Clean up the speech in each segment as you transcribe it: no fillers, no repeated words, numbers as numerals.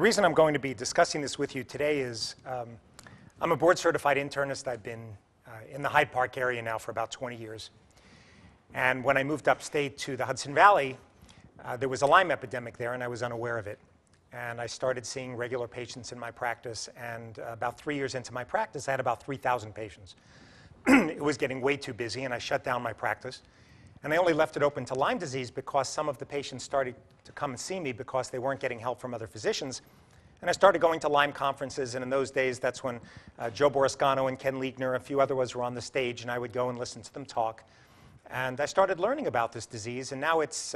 The reason I'm going to be discussing this with you today is I'm a board-certified internist. I've been in the Hyde Park area now for about 20 years. And when I moved upstate to the Hudson Valley, there was a Lyme epidemic there, and I was unaware of it. And I started seeing regular patients in my practice, and about 3 years into my practice, I had about 3,000 patients. It was getting way too busy, and I shut down my practice. And I only left it open to Lyme disease because some of the patients started to come and see me because they weren't getting help from other physicians. And I started going to Lyme conferences, and in those days, that's when Joe Borascano and Ken Leekner and a few others were on the stage, and I would go and listen to them talk. And I started learning about this disease, and now it's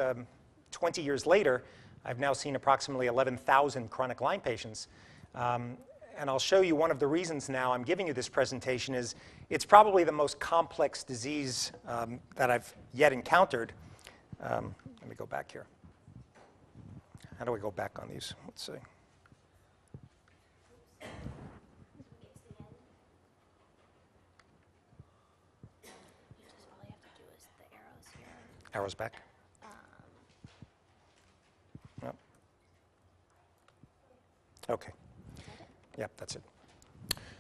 20 years later. I've now seen approximately 11,000 chronic Lyme patients. And I'll show you one of the reasons now I'm giving you this presentation is it's probably the most complex disease that I've yet encountered. Let me go back here. How do we go back on these? Let's see. Arrows back. Yep. Okay. Yep, that's it.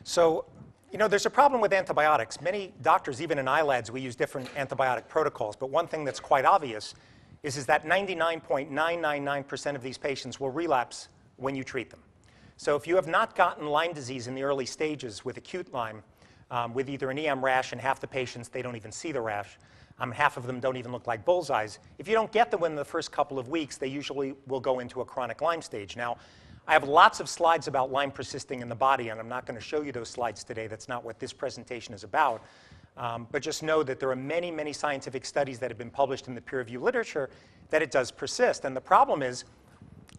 So, you know, there's a problem with antibiotics. Many doctors, even in ILADs, we use different antibiotic protocols. But one thing that's quite obvious is that 99.999% of these patients will relapse when you treat them. So if you have not gotten Lyme disease in the early stages with acute Lyme, with either an EM rash, and half the patients, they don't even see the rash. Half of them don't even look like bullseyes. If you don't get them in the first couple of weeks, they usually will go into a chronic Lyme stage. Now, I have lots of slides about Lyme persisting in the body, and I'm not going to show you those slides today. That's not what this presentation is about. But just know that there are many, many scientific studies that have been published in the peer-reviewed literature that it does persist. And the problem is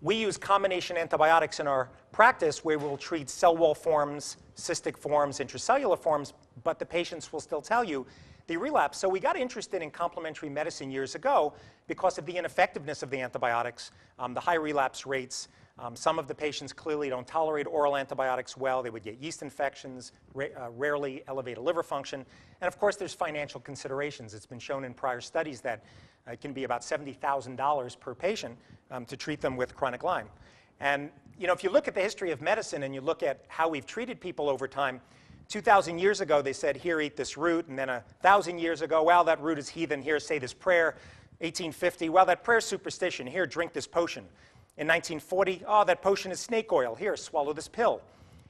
we use combination antibiotics in our practice where we'll treat cell wall forms, cystic forms, intracellular forms, but the patients will still tell you they relapse. So we got interested in complementary medicine years ago because of the ineffectiveness of the antibiotics, the high relapse rates. Some of the patients clearly don't tolerate oral antibiotics well. They would get yeast infections, rarely elevated liver function. And of course, there's financial considerations. It's been shown in prior studies that it can be about $70,000 per patient to treat them with chronic Lyme. And you know, if you look at the history of medicine and you look at how we've treated people over time, 2,000 years ago, they said, here, eat this root. And then 1,000 years ago, well, that root is heathen. Here, say this prayer. 1850, well, that prayer's superstition. Here, drink this potion. In 1940, oh, that potion is snake oil. Here, swallow this pill.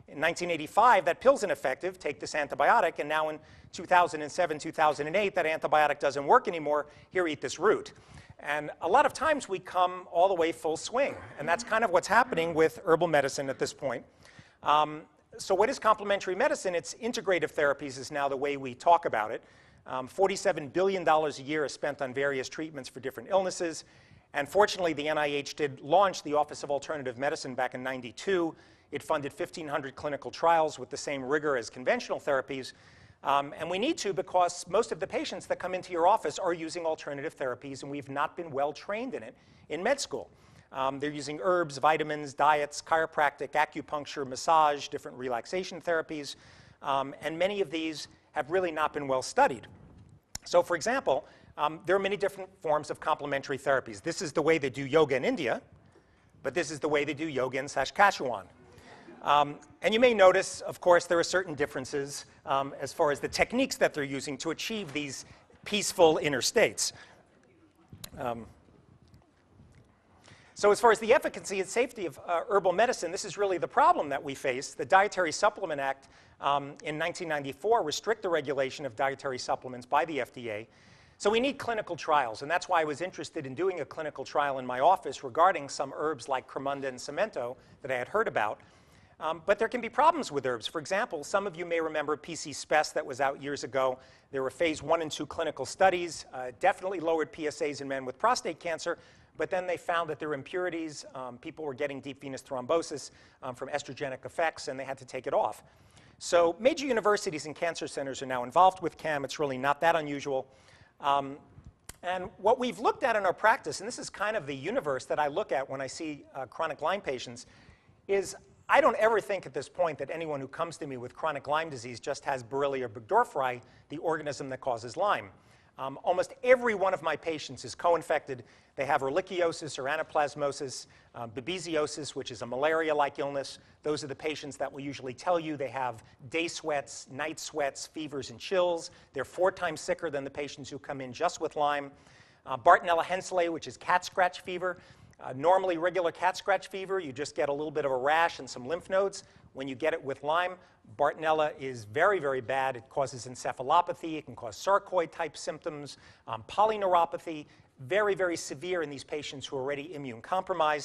In 1985, that pill's ineffective. Take this antibiotic. And now in 2007, 2008, that antibiotic doesn't work anymore. Here, eat this root. And a lot of times, we come all the way full swing. And that's kind of what's happening with herbal medicine at this point. So what is complementary medicine? It's integrative therapies is now the way we talk about it. $47 billion a year is spent on various treatments for different illnesses. And fortunately, the NIH did launch the Office of Alternative Medicine back in '92. It funded 1,500 clinical trials with the same rigor as conventional therapies. And we need to because most of the patients that come into your office are using alternative therapies, and we've not been well trained in it in med school. They're using herbs, vitamins, diets, chiropractic, acupuncture, massage, different relaxation therapies. And many of these have really not been well studied. So for example, there are many different forms of complementary therapies. This is the way they do yoga in India, but this is the way they do yoga in Saskatchewan. And you may notice, of course, there are certain differences as far as the techniques that they're using to achieve these peaceful inner states. So as far as the efficacy and safety of herbal medicine, this is really the problem that we face. The Dietary Supplement Act in 1994 restrict the regulation of dietary supplements by the FDA. So we need clinical trials, and that's why I was interested in doing a clinical trial in my office regarding some herbs like cremunda and cemento that I had heard about. But there can be problems with herbs. For example, some of you may remember PC Spes that was out years ago. There were phase 1 and 2 clinical studies, definitely lowered PSAs in men with prostate cancer, but then they found that there were impurities. People were getting deep venous thrombosis from estrogenic effects, and they had to take it off. So major universities and cancer centers are now involved with CAM. It's really not that unusual. And what we've looked at in our practice, and this is kind of the universe that I look at when I see chronic Lyme patients, is I don't ever think at this point that anyone who comes to me with chronic Lyme disease just has Borrelia burgdorferi, the organism that causes Lyme. Almost every one of my patients is co-infected. They have ehrlichiosis or anaplasmosis, babesiosis, which is a malaria-like illness. Those are the patients that will usually tell you they have day sweats, night sweats, fevers, and chills. They're 4 times sicker than the patients who come in just with Lyme. Bartonella henselae, which is cat scratch fever. Normally, regular cat scratch fever, you just get a little bit of a rash and some lymph nodes. When you get it with Lyme, Bartonella is very, very bad. It causes encephalopathy. It can cause sarcoid-type symptoms, polyneuropathy, very, very severe in these patients who are already immune compromised.